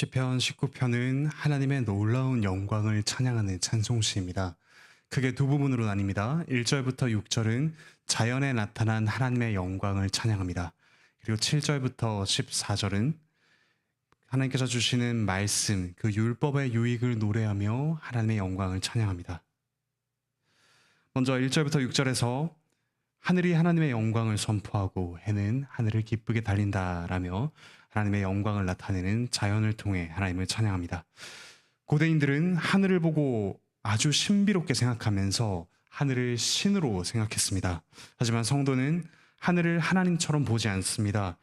시편 19편은 하나님의 놀라운 영광을 찬양하는 찬송시입니다. 크게 두 부분으로 나뉩니다. 1절부터 6절은 자연에 나타난 하나님의 영광을 찬양합니다. 그리고 7절부터 14절은 하나님께서 주시는 말씀, 그 율법의 유익을 노래하며 하나님의 영광을 찬양합니다. 먼저 1절부터 6절에서 하늘이 하나님의 영광을 선포하고 해는 하늘을 기쁘게 달린다라며 하나님의 영광을 나타내는 자연을 통해 하나님을 찬양합니다. 고대인들은 하늘을 보고 아주 신비롭게 생각하면서 하늘을 신으로 생각했습니다. 하지만 성도는 하늘을 하나님처럼 보지 않습니다.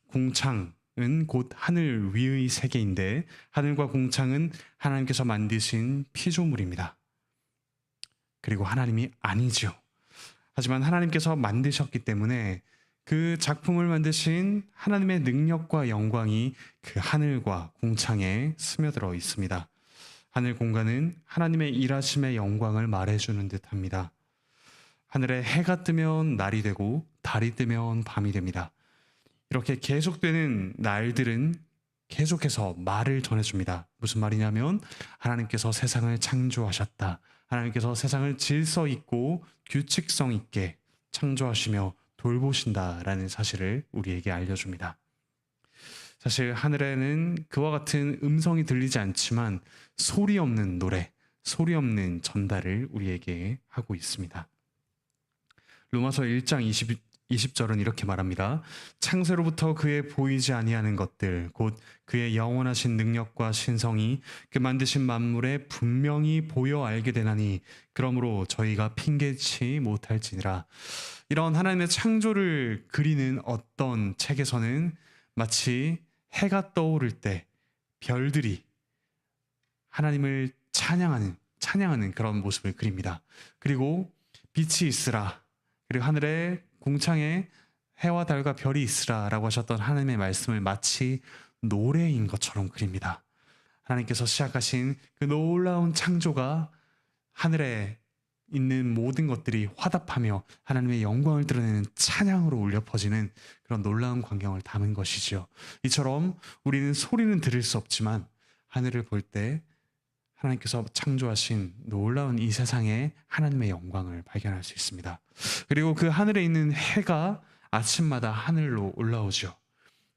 공창은 곧 하늘 위의 세계인데 하늘과 공창은 하나님께서 만드신 피조물입니다. 그리고 하나님이 아니죠. 하지만 하나님께서 만드셨기 때문에 그 작품을 만드신 하나님의 능력과 영광이 그 하늘과 공창에 스며들어 있습니다. 하늘 공간은 하나님의 일하심의 영광을 말해주는 듯합니다. 하늘에 해가 뜨면 날이 되고 달이 뜨면 밤이 됩니다. 이렇게 계속되는 날들은 계속해서 말을 전해줍니다. 무슨 말이냐면 하나님께서 세상을 창조하셨다. 하나님께서 세상을 질서 있고 규칙성 있게 창조하시며 돌보신다라는 사실을 우리에게 알려줍니다. 사실 하늘에는 그와 같은 음성이 들리지 않지만 소리 없는 노래, 소리 없는 전달을 우리에게 하고 있습니다. 로마서 1장 20절은 이렇게 말합니다. 창세로부터 그의 보이지 아니하는 것들, 곧 그의 영원하신 능력과 신성이 그 만드신 만물에 분명히 보여 알게 되나니 그러므로 저희가 핑계치 못할지니라. 이런 하나님의 창조를 그리는 어떤 책에서는 마치 해가 떠오를 때 별들이 하나님을 찬양하는 그런 모습을 그립니다. 그리고 빛이 있으라. 그리고 하늘에 공창에 해와 달과 별이 있으라라고 하셨던 하나님의 말씀을 마치 노래인 것처럼 그립니다. 하나님께서 시작하신 그 놀라운 창조가 하늘에 있는 모든 것들이 화답하며 하나님의 영광을 드러내는 찬양으로 울려 퍼지는 그런 놀라운 광경을 담은 것이지요. 이처럼 우리는 소리는 들을 수 없지만 하늘을 볼 때 하나님께서 창조하신 놀라운 이 세상에 하나님의 영광을 발견할 수 있습니다. 그리고 그 하늘에 있는 해가 아침마다 하늘로 올라오죠.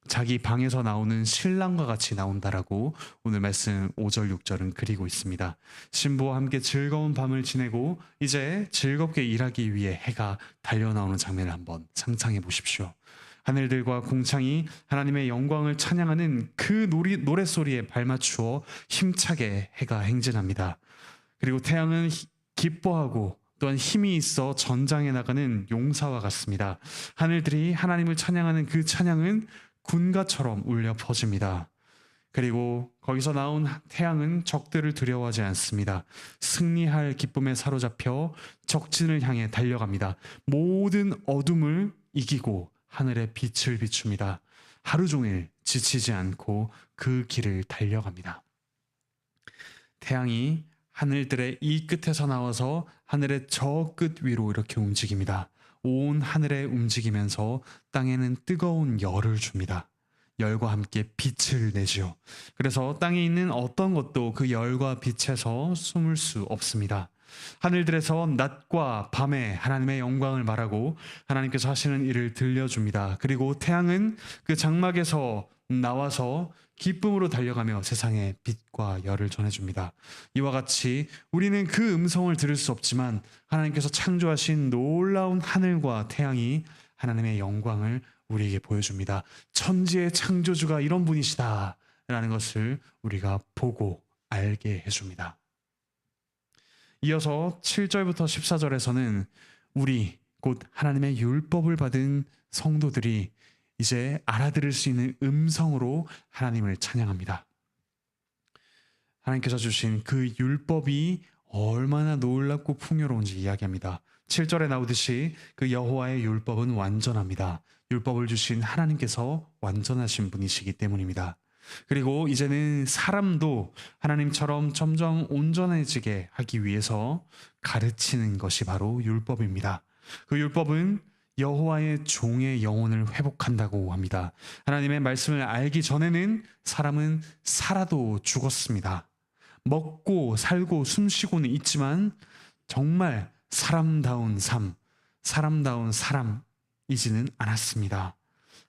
자기 방에서 나오는 신랑과 같이 나온다라고 오늘 말씀 5절 6절은 그리고 있습니다. 신부와 함께 즐거운 밤을 지내고 이제 즐겁게 일하기 위해 해가 달려나오는 장면을 한번 상상해 보십시오. 하늘들과 공창이 하나님의 영광을 찬양하는 그 노랫소리에 발맞추어 힘차게 해가 행진합니다. 그리고 태양은 기뻐하고 또한 힘이 있어 전장에 나가는 용사와 같습니다. 하늘들이 하나님을 찬양하는 그 찬양은 군가처럼 울려 퍼집니다. 그리고 거기서 나온 태양은 적들을 두려워하지 않습니다. 승리할 기쁨에 사로잡혀 적진을 향해 달려갑니다. 모든 어둠을 이기고 하늘에 빛을 비춥니다. 하루 종일 지치지 않고 그 길을 달려갑니다. 태양이 하늘들의 이 끝에서 나와서 하늘의 저 끝 위로 이렇게 움직입니다. 온 하늘에 움직이면서 땅에는 뜨거운 열을 줍니다. 열과 함께 빛을 내지요. 그래서 땅에 있는 어떤 것도 그 열과 빛에서 숨을 수 없습니다. 하늘들에서 낮과 밤에 하나님의 영광을 말하고 하나님께서 하시는 일을 들려줍니다. 그리고 태양은 그 장막에서 나와서 기쁨으로 달려가며 세상에 빛과 열을 전해줍니다. 이와 같이 우리는 그 음성을 들을 수 없지만 하나님께서 창조하신 놀라운 하늘과 태양이 하나님의 영광을 우리에게 보여줍니다. 천지의 창조주가 이런 분이시다 라는 것을 우리가 보고 알게 해줍니다. 이어서 7절부터 14절에서는 우리 곧 하나님의 율법을 받은 성도들이 이제 알아들을 수 있는 음성으로 하나님을 찬양합니다. 하나님께서 주신 그 율법이 얼마나 놀랍고 풍요로운지 이야기합니다. 7절에 나오듯이 그 여호와의 율법은 완전합니다. 율법을 주신 하나님께서 완전하신 분이시기 때문입니다. 그리고 이제는 사람도 하나님처럼 점점 온전해지게 하기 위해서 가르치는 것이 바로 율법입니다. 그 율법은 여호와의 종의 영혼을 회복한다고 합니다. 하나님의 말씀을 알기 전에는 사람은 살아도 죽었습니다. 먹고 살고 숨쉬고는 있지만 정말 사람다운 삶, 사람다운 사람이지는 않았습니다.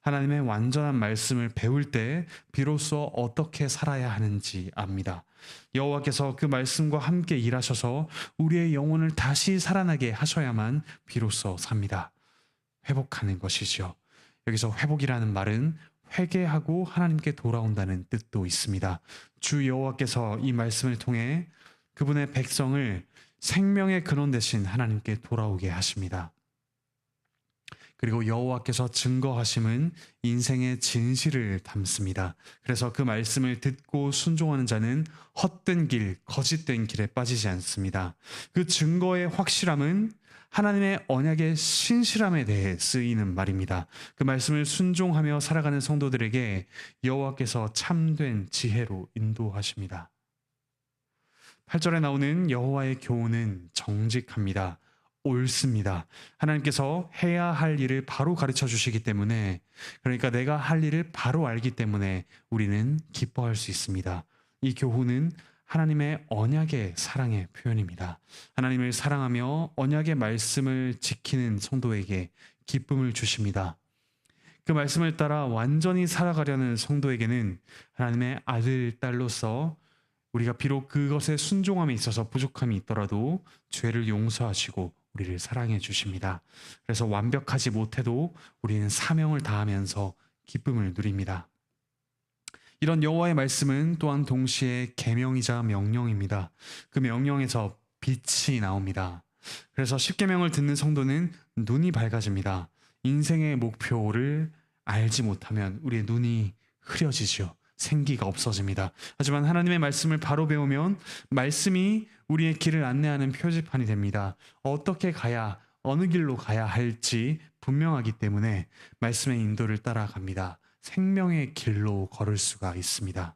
하나님의 완전한 말씀을 배울 때 비로소 어떻게 살아야 하는지 압니다. 여호와께서 그 말씀과 함께 일하셔서 우리의 영혼을 다시 살아나게 하셔야만 비로소 삽니다. 회복하는 것이죠. 여기서 회복이라는 말은 회개하고 하나님께 돌아온다는 뜻도 있습니다. 주 여호와께서 이 말씀을 통해 그분의 백성을 생명의 근원 되신 하나님께 돌아오게 하십니다. 그리고 여호와께서 증거하심은 인생의 진실을 담습니다. 그래서 그 말씀을 듣고 순종하는 자는 헛된 길, 거짓된 길에 빠지지 않습니다. 그 증거의 확실함은 하나님의 언약의 신실함에 대해 쓰이는 말입니다. 그 말씀을 순종하며 살아가는 성도들에게 여호와께서 참된 지혜로 인도하십니다. 8절에 나오는 여호와의 교훈은 정직합니다. 옳습니다. 하나님께서 해야 할 일을 바로 가르쳐 주시기 때문에, 그러니까 내가 할 일을 바로 알기 때문에 우리는 기뻐할 수 있습니다. 이 교훈은 하나님의 언약의 사랑의 표현입니다. 하나님을 사랑하며 언약의 말씀을 지키는 성도에게 기쁨을 주십니다. 그 말씀을 따라 완전히 살아가려는 성도에게는 하나님의 아들, 딸로서 우리가 비록 그것에 순종함에 있어서 부족함이 있더라도 죄를 용서하시고 우리를 사랑해 주십니다. 그래서 완벽하지 못해도 우리는 사명을 다하면서 기쁨을 누립니다. 이런 여호와의 말씀은 또한 동시에 계명이자 명령입니다. 그 명령에서 빛이 나옵니다. 그래서 십계명을 듣는 성도는 눈이 밝아집니다. 인생의 목표를 알지 못하면 우리의 눈이 흐려지죠. 생기가 없어집니다. 하지만 하나님의 말씀을 바로 배우면 말씀이 우리의 길을 안내하는 표지판이 됩니다. 어떻게 가야, 어느 길로 가야 할지 분명하기 때문에 말씀의 인도를 따라갑니다. 생명의 길로 걸을 수가 있습니다.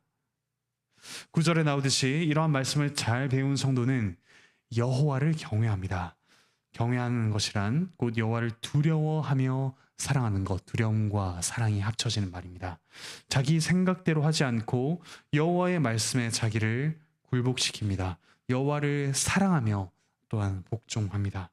9절에 나오듯이 이러한 말씀을 잘 배운 성도는 여호와를 경외합니다. 경외하는 것이란 곧 여호와를 두려워하며 사랑하는 것, 두려움과 사랑이 합쳐지는 말입니다. 자기 생각대로 하지 않고 여호와의 말씀에 자기를 굴복시킵니다. 여호와를 사랑하며 또한 복종합니다.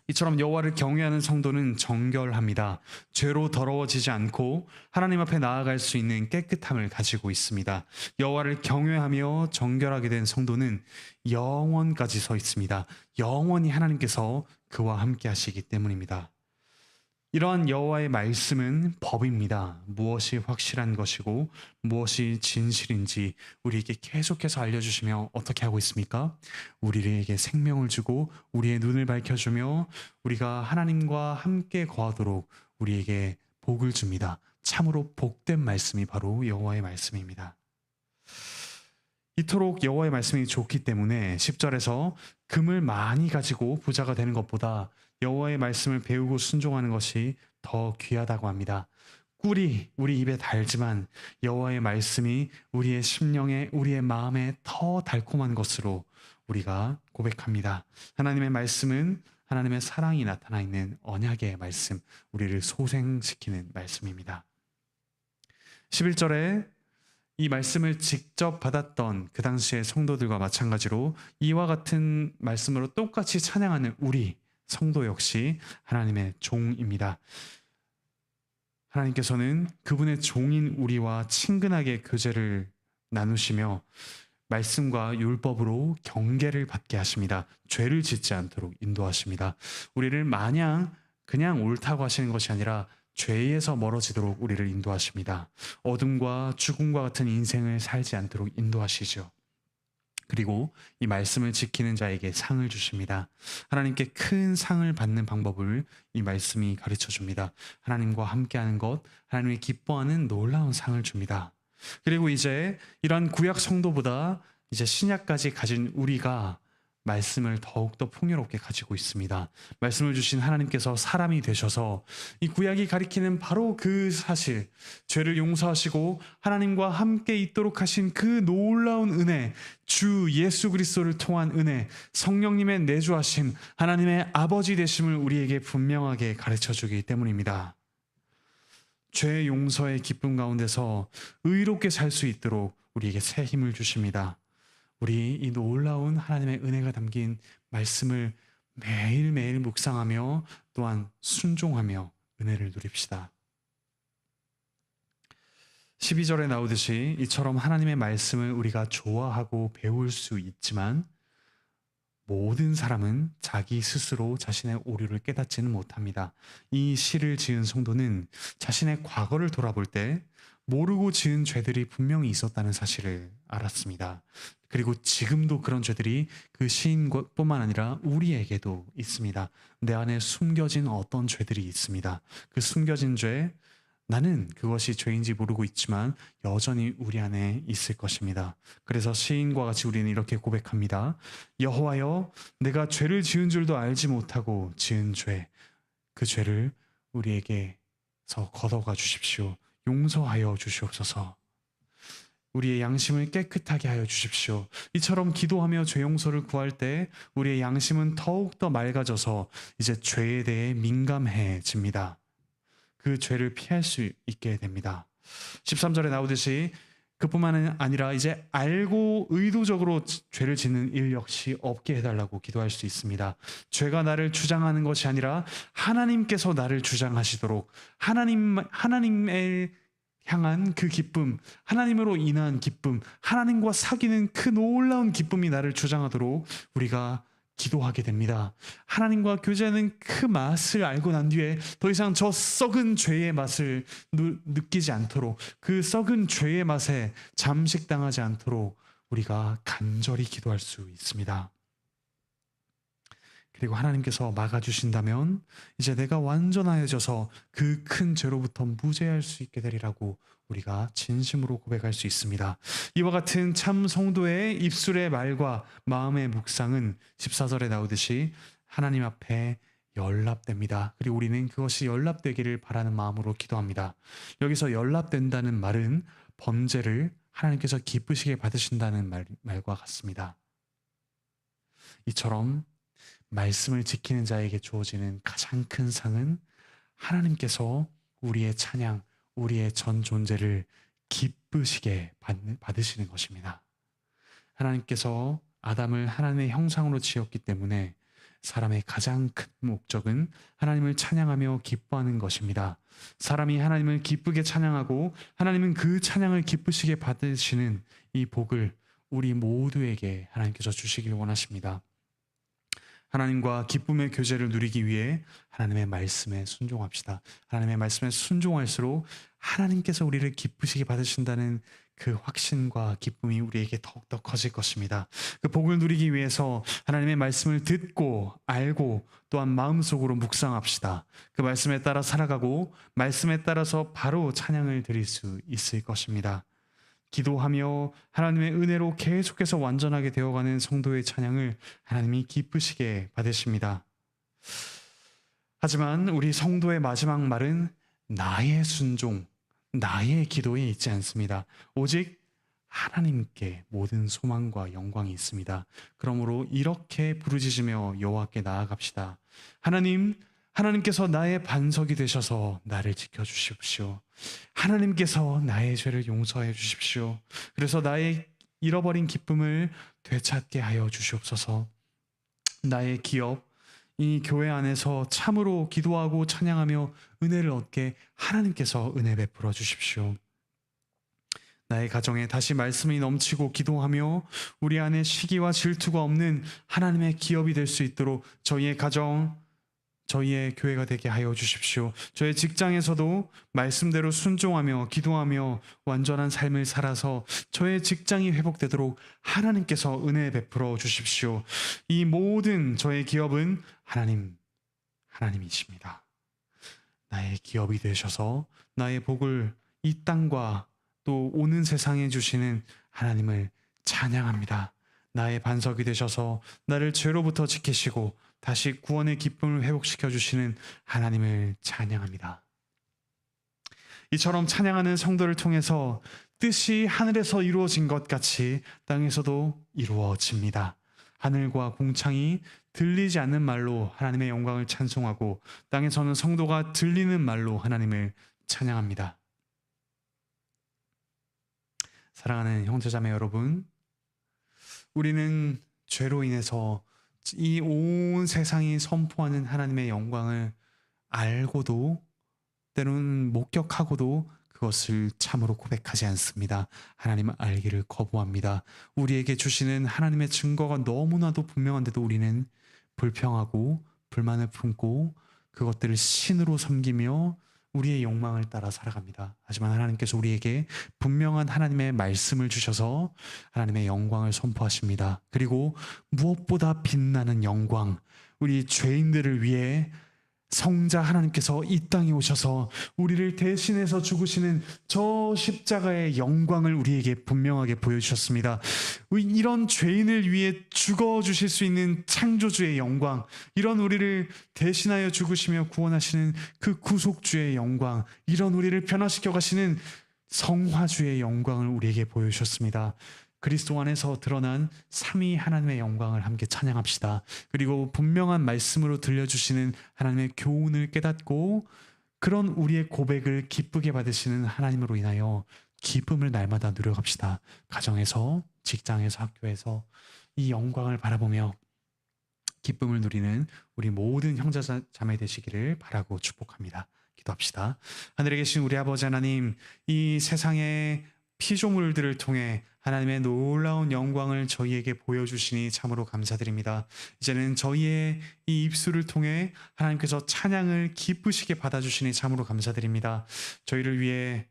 이처럼 여호와를 경외하는 성도는 정결합니다. 죄로 더러워지지 않고 하나님 앞에 나아갈 수 있는 깨끗함을 가지고 있습니다. 여호와를 경외하며 정결하게 된 성도는 영원까지 서 있습니다. 영원히 하나님께서 그와 함께 하시기 때문입니다. 이러한 여호와의 말씀은 법입니다. 무엇이 확실한 것이고 무엇이 진실인지 우리에게 계속해서 알려주시며 어떻게 하고 있습니까? 우리에게 생명을 주고 우리의 눈을 밝혀주며 우리가 하나님과 함께 거하도록 우리에게 복을 줍니다. 참으로 복된 말씀이 바로 여호와의 말씀입니다. 이토록 여호와의 말씀이 좋기 때문에 10절에서 금을 많이 가지고 부자가 되는 것보다 여호와의 말씀을 배우고 순종하는 것이 더 귀하다고 합니다. 꿀이 우리 입에 달지만 여호와의 말씀이 우리의 심령에, 우리의 마음에 더 달콤한 것으로 우리가 고백합니다. 하나님의 말씀은 하나님의 사랑이 나타나 있는 언약의 말씀, 우리를 소생시키는 말씀입니다. 11절에 이 말씀을 직접 받았던 그 당시의 성도들과 마찬가지로 이와 같은 말씀으로 똑같이 찬양하는 우리 성도 역시 하나님의 종입니다. 하나님께서는 그분의 종인 우리와 친근하게 교제를 나누시며 말씀과 율법으로 경계를 받게 하십니다. 죄를 짓지 않도록 인도하십니다. 우리를 마냥 그냥 옳다고 하시는 것이 아니라 죄에서 멀어지도록 우리를 인도하십니다. 어둠과 죽음과 같은 인생을 살지 않도록 인도하시죠. 그리고 이 말씀을 지키는 자에게 상을 주십니다. 하나님께 큰 상을 받는 방법을 이 말씀이 가르쳐 줍니다. 하나님과 함께하는 것, 하나님이 기뻐하는 놀라운 상을 줍니다. 그리고 이제 이런 구약 성도보다 이제 신약까지 가진 우리가 말씀을 더욱더 풍요롭게 가지고 있습니다. 말씀을 주신 하나님께서 사람이 되셔서 이 구약이 가리키는 바로 그 사실, 죄를 용서하시고 하나님과 함께 있도록 하신 그 놀라운 은혜, 주 예수 그리스도를 통한 은혜, 성령님의 내주하심, 하나님의 아버지 되심을 우리에게 분명하게 가르쳐 주기 때문입니다. 죄 용서의 기쁨 가운데서 의롭게 살 수 있도록 우리에게 새 힘을 주십니다. 우리 이 놀라운 하나님의 은혜가 담긴 말씀을 매일매일 묵상하며 또한 순종하며 은혜를 누립시다. 12절에 나오듯이 이처럼 하나님의 말씀을 우리가 좋아하고 배울 수 있지만 모든 사람은 자기 스스로 자신의 오류를 깨닫지는 못합니다. 이 시를 지은 성도는 자신의 과거를 돌아볼 때 모르고 지은 죄들이 분명히 있었다는 사실을 알았습니다. 그리고 지금도 그런 죄들이 그 시인뿐만 아니라 우리에게도 있습니다. 내 안에 숨겨진 어떤 죄들이 있습니다. 그 숨겨진 죄, 나는 그것이 죄인지 모르고 있지만 여전히 우리 안에 있을 것입니다. 그래서 시인과 같이 우리는 이렇게 고백합니다. 여호와여, 내가 죄를 지은 줄도 알지 못하고 지은 죄, 그 죄를 우리에게서 걷어가 주십시오. 용서하여 주시옵소서. 우리의 양심을 깨끗하게 하여 주십시오. 이처럼 기도하며 죄 용서를 구할 때 우리의 양심은 더욱더 맑아져서 이제 죄에 대해 민감해집니다. 그 죄를 피할 수 있게 됩니다. 13절에 나오듯이 그뿐만 아니라 이제 알고 의도적으로 죄를 짓는 일 역시 없게 해달라고 기도할 수 있습니다. 죄가 나를 주장하는 것이 아니라 하나님께서 나를 주장하시도록 하나님의 향한 그 기쁨, 하나님으로 인한 기쁨, 하나님과 사귀는 그 놀라운 기쁨이 나를 주장하도록 우리가 기도하게 됩니다. 하나님과 교제하는 그 맛을 알고 난 뒤에 더 이상 저 썩은 죄의 맛을 느끼지 않도록, 그 썩은 죄의 맛에 잠식당하지 않도록 우리가 간절히 기도할 수 있습니다. 그리고 하나님께서 막아주신다면 이제 내가 완전하여져서 그 큰 죄로부터 무죄할 수 있게 되리라고 우리가 진심으로 고백할 수 있습니다. 이와 같은 참 성도의 입술의 말과 마음의 묵상은 14절에 나오듯이 하나님 앞에 연락됩니다. 그리고 우리는 그것이 연락되기를 바라는 마음으로 기도합니다. 여기서 연락된다는 말은 범죄를 하나님께서 기쁘시게 받으신다는 말과 같습니다. 이처럼 말씀을 지키는 자에게 주어지는 가장 큰 상은 하나님께서 우리의 찬양, 우리의 전 존재를 기쁘시게 받으시는 것입니다. 하나님께서 아담을 하나님의 형상으로 지었기 때문에 사람의 가장 큰 목적은 하나님을 찬양하며 기뻐하는 것입니다. 사람이 하나님을 기쁘게 찬양하고 하나님은 그 찬양을 기쁘시게 받으시는 이 복을 우리 모두에게 하나님께서 주시길 원하십니다. 하나님과 기쁨의 교제를 누리기 위해 하나님의 말씀에 순종합시다. 하나님의 말씀에 순종할수록 하나님께서 우리를 기쁘시게 받으신다는 그 확신과 기쁨이 우리에게 더욱더 커질 것입니다. 그 복을 누리기 위해서 하나님의 말씀을 듣고 알고 또한 마음속으로 묵상합시다. 그 말씀에 따라 살아가고 말씀에 따라서 바로 찬양을 드릴 수 있을 것입니다. 기도하며 하나님의 은혜로 계속해서 완전하게 되어가는 성도의 찬양을 하나님이 기쁘시게 받으십니다. 하지만 우리 성도의 마지막 말은 나의 순종, 나의 기도에 있지 않습니다. 오직 하나님께 모든 소망과 영광이 있습니다. 그러므로 이렇게 부르짖으며 여호와께 나아갑시다. 하나님께서 나의 반석이 되셔서 나를 지켜주십시오. 하나님께서 나의 죄를 용서해 주십시오. 그래서 나의 잃어버린 기쁨을 되찾게 하여 주시옵소서. 나의 기업, 이 교회 안에서 참으로 기도하고 찬양하며 은혜를 얻게 하나님께서 은혜 베풀어 주십시오. 나의 가정에 다시 말씀이 넘치고 기도하며 우리 안에 시기와 질투가 없는 하나님의 기업이 될 수 있도록 저희의 가정, 저희의 교회가 되게 하여 주십시오. 저의 직장에서도 말씀대로 순종하며 기도하며 완전한 삶을 살아서 저의 직장이 회복되도록 하나님께서 은혜 베풀어 주십시오. 이 모든 저의 기업은 하나님이십니다. 나의 기업이 되셔서 나의 복을 이 땅과 또 오는 세상에 주시는 하나님을 찬양합니다. 나의 반석이 되셔서 나를 죄로부터 지키시고 다시 구원의 기쁨을 회복시켜 주시는 하나님을 찬양합니다. 이처럼 찬양하는 성도를 통해서 뜻이 하늘에서 이루어진 것 같이 땅에서도 이루어집니다. 하늘과 공창이 들리지 않는 말로 하나님의 영광을 찬송하고 땅에서는 성도가 들리는 말로 하나님을 찬양합니다. 사랑하는 형제자매 여러분, 우리는 죄로 인해서 이 온 세상이 선포하는 하나님의 영광을 알고도 때로는 목격하고도 그것을 참으로 고백하지 않습니다. 하나님은 알기를 거부합니다. 우리에게 주시는 하나님의 증거가 너무나도 분명한데도 우리는 불평하고 불만을 품고 그것들을 신으로 섬기며 우리의 욕망을 따라 살아갑니다. 하지만 하나님께서 우리에게 분명한 하나님의 말씀을 주셔서 하나님의 영광을 선포하십니다. 그리고 무엇보다 빛나는 영광, 우리 죄인들을 위해 성자 하나님께서 이 땅에 오셔서 우리를 대신해서 죽으시는 저 십자가의 영광을 우리에게 분명하게 보여주셨습니다. 이런 죄인을 위해 죽어주실 수 있는 창조주의 영광, 이런 우리를 대신하여 죽으시며 구원하시는 그 구속주의 영광, 이런 우리를 변화시켜 가시는 성화주의 영광을 우리에게 보여주셨습니다. 그리스도 안에서 드러난 삼위 하나님의 영광을 함께 찬양합시다. 그리고 분명한 말씀으로 들려주시는 하나님의 교훈을 깨닫고 그런 우리의 고백을 기쁘게 받으시는 하나님으로 인하여 기쁨을 날마다 누려갑시다. 가정에서, 직장에서, 학교에서 이 영광을 바라보며 기쁨을 누리는 우리 모든 형제 자매 되시기를 바라고 축복합니다. 기도합시다. 하늘에 계신 우리 아버지 하나님, 이 세상의 피조물들을 통해 하나님의 놀라운 영광을 저희에게 보여주시니 참으로 감사드립니다. 이제는 저희의 이 입술을 통해 하나님께서 찬양을 기쁘시게 받아주시니 참으로 감사드립니다. 저희를 위해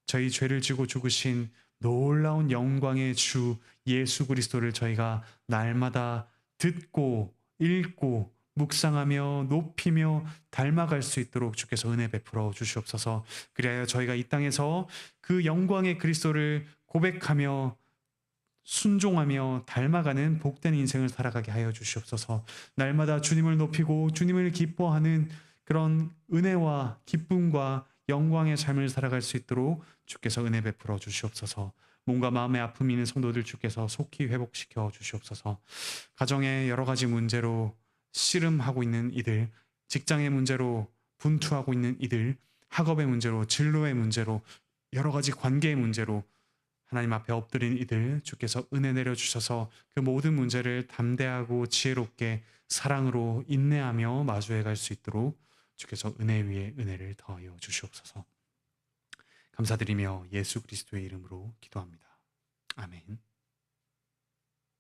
저희 죄를 지고 죽으신 놀라운 영광의 주 예수 그리스도를 저희가 날마다 듣고 읽고 묵상하며 높이며 닮아갈 수 있도록 주께서 은혜 베풀어 주시옵소서. 그리하여 저희가 이 땅에서 그 영광의 그리스도를 고백하며 순종하며 닮아가는 복된 인생을 살아가게 하여 주시옵소서. 날마다 주님을 높이고 주님을 기뻐하는 그런 은혜와 기쁨과 영광의 삶을 살아갈 수 있도록 주께서 은혜 베풀어 주시옵소서. 몸과 마음의 아픔이 있는 성도들 주께서 속히 회복시켜 주시옵소서. 가정의 여러 가지 문제로 씨름하고 있는 이들, 직장의 문제로 분투하고 있는 이들, 학업의 문제로, 진로의 문제로, 여러 가지 관계의 문제로 하나님 앞에 엎드린 이들 주께서 은혜 내려주셔서 그 모든 문제를 담대하고 지혜롭게 사랑으로 인내하며 마주해 갈 수 있도록 주께서 은혜 위에 은혜를 더하여 주시옵소서. 감사드리며 예수 그리스도의 이름으로 기도합니다. 아멘.